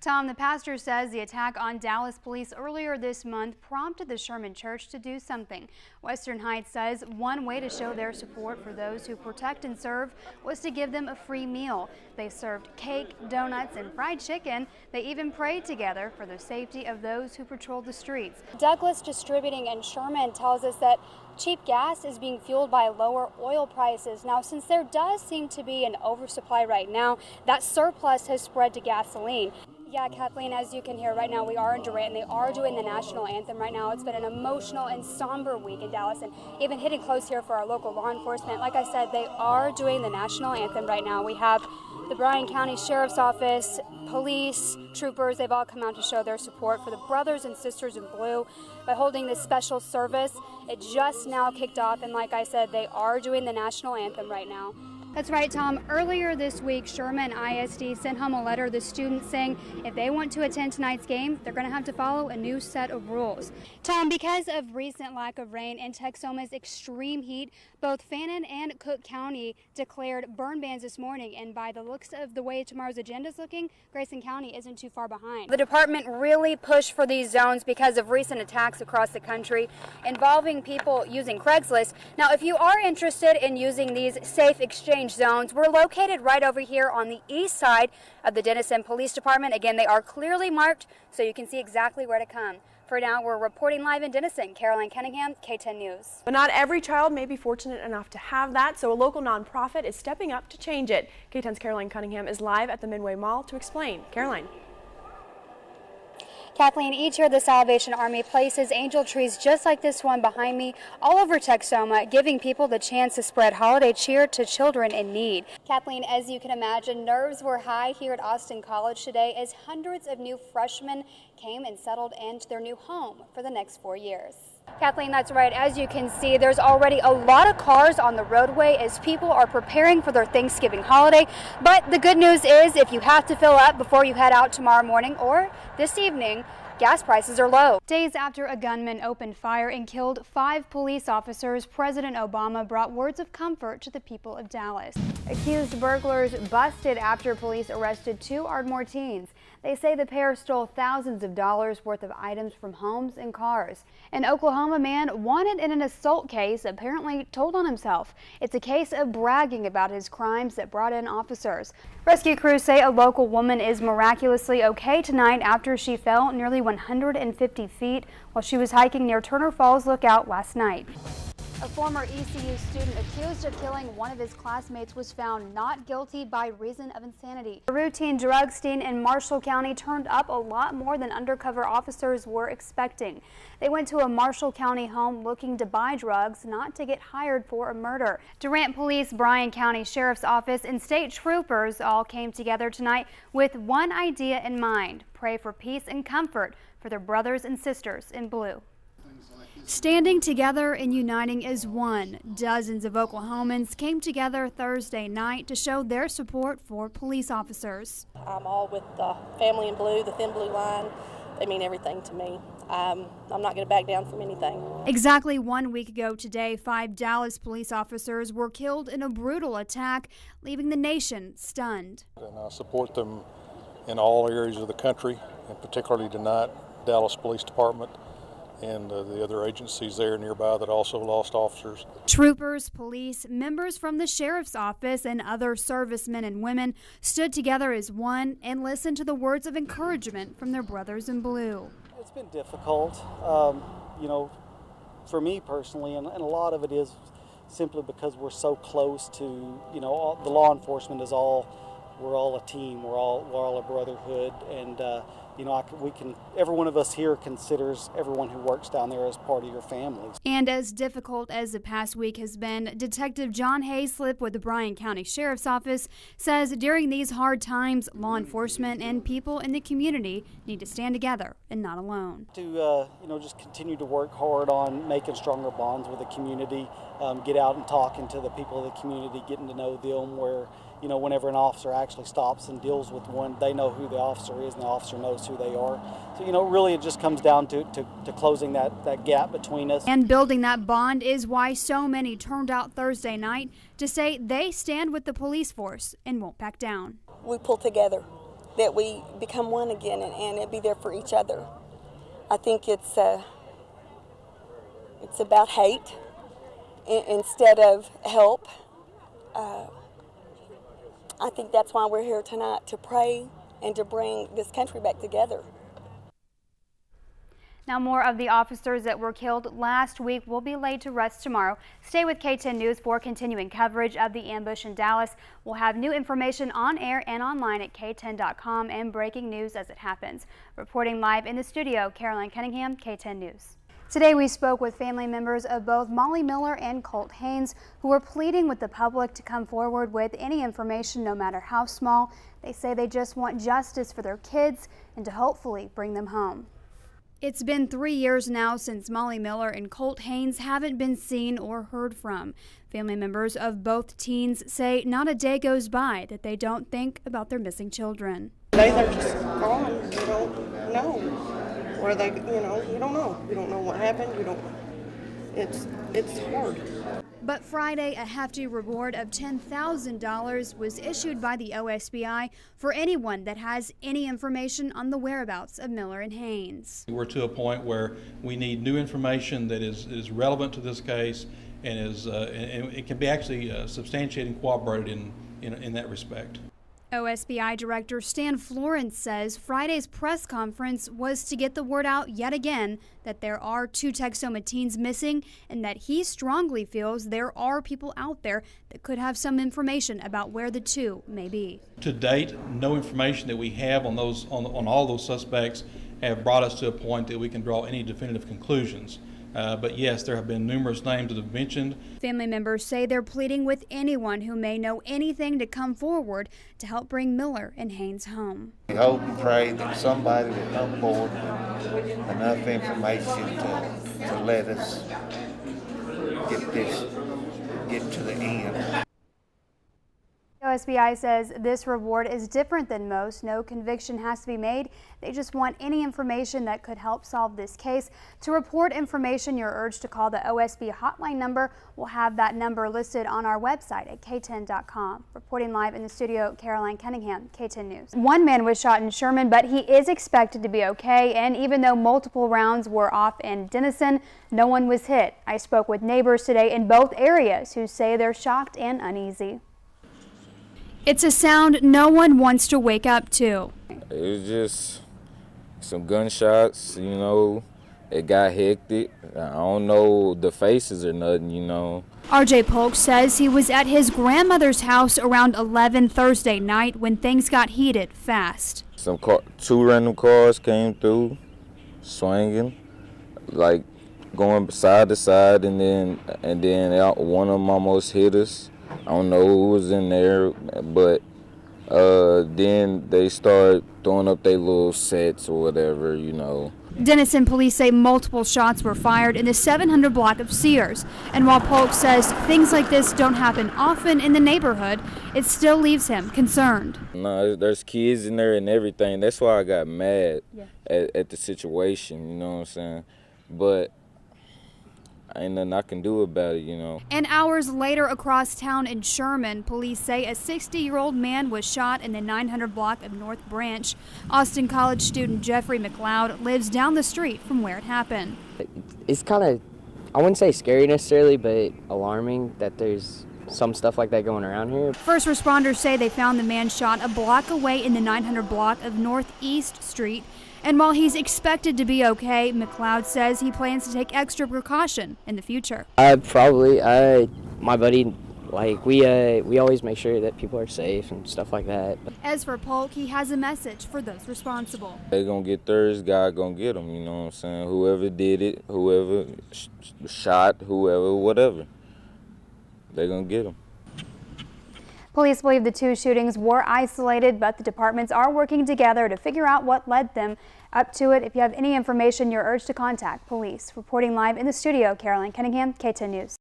Tom, the pastor says the attack on Dallas police earlier this month prompted the Sherman Church to do something. Western Heights says one way to show their support for those who protect and serve was to give them a free meal. They served cake, donuts, and fried chicken. They even prayed together for the safety of those who patrolled the streets. Douglas Distributing in Sherman tells us that cheap gas is being fueled by lower oil prices. Now, since there does seem to be an oversupply right now, that surplus has spread to gasoline. Yeah, Kathleen, as you can hear right now, we are in Durant, and they are doing the national anthem right now. It's been an emotional and somber week in Dallas, and even hitting close here for our local law enforcement. Like I said, they are doing the national anthem right now. We have the Bryan County Sheriff's Office, police, troopers. They've all come out to show their support for the brothers and sisters in blue by holding this special service. It just now kicked off, and like I said, they are doing the national anthem right now. That's right, Tom. Earlier this week, Sherman ISD sent home a letter to the students saying if they want to attend tonight's game, they're going to have to follow a new set of rules. Tom, because of recent lack of rain and Texoma's extreme heat, both Fannin and Cook County declared burn bans this morning, and by the looks of the way tomorrow's agenda is looking, Grayson County isn't too far behind. The department really pushed for these zones because of recent attacks across the country involving people using Craigslist. Now, if you are interested in using these safe exchange zones, we're located right over here on the east side of the Denison Police Department. Again, they are clearly marked so you can see exactly where to come. For now, we're reporting live in Denison. Caroline Cunningham, K10 News. But not every child may be fortunate enough to have that, so a local nonprofit is stepping up to change it. K10's Caroline Cunningham is live at the Midway Mall to explain. Caroline. Kathleen, each year the Salvation Army places angel trees just like this one behind me all over Texoma, giving people the chance to spread holiday cheer to children in need. Kathleen, as you can imagine, nerves were high here at Austin College today as hundreds of new freshmen came and settled into their new home for the next 4 years. Kathleen, that's right. As you can see, there's already a lot of cars on the roadway as people are preparing for their Thanksgiving holiday. But the good news is if you have to fill up before you head out tomorrow morning or this evening, gas prices are low. Days after a gunman opened fire and killed 5 police officers, President Obama brought words of comfort to the people of Dallas. Accused burglars busted after police arrested 2 Ardmore teens. They say the pair stole thousands of dollars worth of items from homes and cars. An Oklahoma man wanted in an assault case apparently told on himself. It's a case of bragging about his crimes that brought in officers. Rescue crews say a local woman is miraculously okay tonight after she fell nearly 150 feet while she was hiking near Turner Falls Lookout last night. A former ECU student accused of killing one of his classmates was found not guilty by reason of insanity. A routine drug sting in Marshall County turned up a lot more than undercover officers were expecting. They went to a Marshall County home looking to buy drugs, not to get hired for a murder. Durant Police, Bryan County Sheriff's Office, and state troopers all came together tonight with one idea in mind: pray for peace and comfort for their brothers and sisters in blue. Standing together and uniting as one, dozens of Oklahomans came together Thursday night to show their support for police officers. I'm all with the family in blue, the thin blue line. They mean everything to me. I'm not going to back down from anything. Exactly 1 week ago today, 5 Dallas police officers were killed in a brutal attack, leaving the nation stunned. And I support them in all areas of the country, and particularly tonight, Dallas Police Department and the other agencies there nearby that also lost officers. Troopers, police, members from the sheriff's office, and other servicemen and women stood together as one and listened to the words of encouragement from their brothers in blue. It's been difficult, you know, for me personally, and a lot of it is simply because we're so close to, you know, the law enforcement is we're all a team, we're all a brotherhood, and you know, every one of us here considers everyone who works down there as part of your family. And as difficult as the past week has been, Detective John Hayslip with the Bryan County Sheriff's Office says during these hard times, law enforcement and people in the community need to stand together and not alone. To you know, just continue to work hard on making stronger bonds with the community, get out and talking to the people of the community, getting to know them, where, you know, whenever an officer actually stops and deals with one, they know who the officer is and the officer knows who they are. So, you know, really it just comes down to closing that gap between us. And building that bond is why so many turned out Thursday night to say they stand with the police force and won't back down. We pull together. that we become one again and be there for each other. I think it's about hate instead of help. I think that's why we're here tonight, to pray and to bring this country back together. Now, more of the officers that were killed last week will be laid to rest tomorrow. Stay with K10 News for continuing coverage of the ambush in Dallas. We'll have new information on air and online at k10.com and breaking news as it happens. Reporting live in the studio, Caroline Cunningham, K10 News. Today we spoke with family members of both Molly Miller and Colt Haynes, who were pleading with the public to come forward with any information, no matter how small. They say they just want justice for their kids and to hopefully bring them home. It's been 3 years now since Molly Miller and Colt Haynes haven't been seen or heard from. Family members of both teens say not a day goes by that they don't think about their missing children. They're just gone. You don't know where they, you don't know. You don't know what happened. It's hard. But Friday, a hefty reward of $10,000 was issued by the OSBI for anyone that has any information on the whereabouts of Miller and Haynes. We're to a point where we need new information that is relevant to this case and and it can be actually substantiated and corroborated in that respect. OSBI Director Stan Florence says Friday's press conference was to get the word out yet again that there are 2 Texoma teens missing and that he strongly feels there are people out there that could have some information about where the 2 may be. To date, no information that we have on all those suspects have brought us to a point that we can draw any definitive conclusions. But yes, there have been numerous names that have been mentioned. Family members say they're pleading with anyone who may know anything to come forward to help bring Miller and Haynes home. We hope and pray that somebody will come forward with enough information to let us get to the end. OSBI says this reward is different than most. No conviction has to be made. They just want any information that could help solve this case. To report information, you're urged to call the OSB hotline number. We'll have that number listed on our website at k10.com. Reporting live in the studio, Caroline Cunningham, K10 News. One man was shot in Sherman, but he is expected to be okay. And even though multiple rounds were off in Denison, no one was hit. I spoke with neighbors today in both areas who say they're shocked and uneasy. It's a sound no one wants to wake up to. It was just some gunshots, it got hectic. I don't know the faces or nothing, RJ Polk says he was at his grandmother's house around 11 Thursday night when things got heated fast. 2 random cars came through, swinging, like going side to side, and then one of them almost hit us. I don't know who was in there, but then they started throwing up their little sets or whatever, Denison police say multiple shots were fired in the 700 block of Sears. And while Polk says things like this don't happen often in the neighborhood, it still leaves him concerned. No, there's kids in there and everything. That's why I got mad at the situation, you know what I'm saying? But ain't nothing I can do about it, And hours later across town in Sherman, police say a 60-year-old man was shot in the 900 block of North Branch. Austin College student Jeffrey McLeod lives down the street from where it happened. It's kind of, I wouldn't say scary necessarily, but alarming that there's some stuff like that going around here. First responders say they found the man shot a block away in the 900 block of Northeast Street. And while he's expected to be okay, McLeod says he plans to take extra precaution in the future. My buddy, we always make sure that people are safe and stuff like that. As for Polk, he has a message for those responsible. They gonna get theirs, God gonna get them, you know what I'm saying? Whoever did it, whoever shot, whoever, whatever, they gonna get them. Police believe the 2 shootings were isolated, but the departments are working together to figure out what led them up to it. If you have any information, you're urged to contact police. Reporting live in the studio, Caroline Cunningham, K10 News.